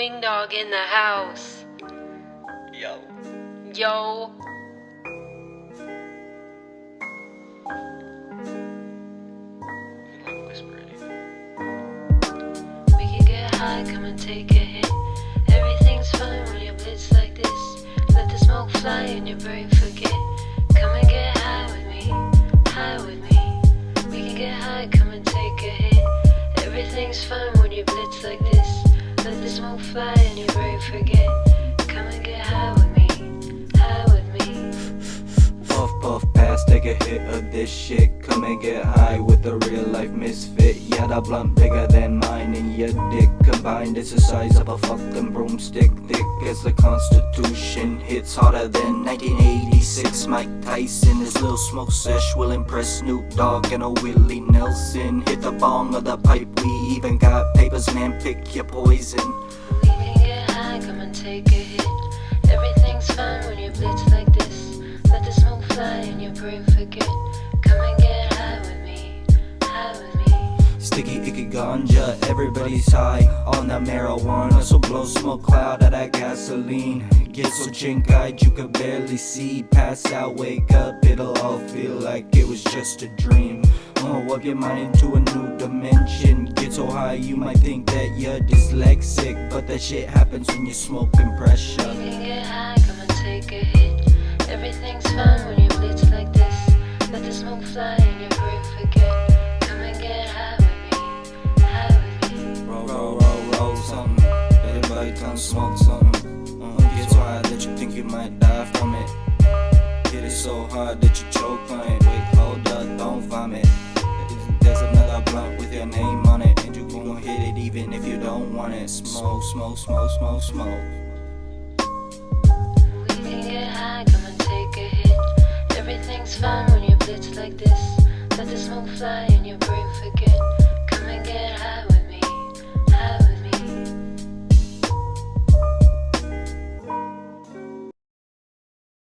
Wing dog in the house. Yo. Yo. Like whisper it. We can get high, come and take a hit. Everything's fine when you blitz like this. Let the smoke fly and your brain forget. Come and get high with me, high with me. We can get high, come and take a hit. Everything's fine when you blitz like this. Let the smoke fly and your brain forget. Come and get high with me, high with me. Puff, puff, pass, take a hit of this shit. Come and get high with a real life misfit. Yeah, that blunt bigger than mine and your dick combined. It's the size of a fucking broomstick, thick as the Constitution. Hits harder than 1986 Mike Tyson. This little smoke sesh will impress Snoop Dogg and a Willie Nelson. Hit the bong of the pipe, we even got papers, man, pick your poison. We can get high, come and take a hit. Everything's fine when you blitz like this. Let the smoke fly and your brain forget. Come and get high with me, high with me. Sticky icky ganja, everybody's high on that marijuana. So blow smoke cloud of that gasoline. Get so chink-eyed you could barely see. Pass out, wake up, it'll all feel like it was just a dream. Up your mind into a new dimension. Get so high you might think that you're dyslexic, but that shit happens when you're smoking pressure. We can get high, come and take a hit. Everything's fine when you blitz like this. Let the smoke fly and your brain forget. Come and get high with me, high with me. Roll something. Everybody come smoke something. Get so high that you think you might die from it. Get it so hard that you choke on it. Wait, hold up, don't vomit. There's another blunt with your name on it, and you gon' hit it even if you don't want it. Smoke, smoke, smoke, smoke, smoke. We can get high, come and take a hit. Everything's fine when you blitz like this. Let the smoke fly and your brain forget. Come and get high.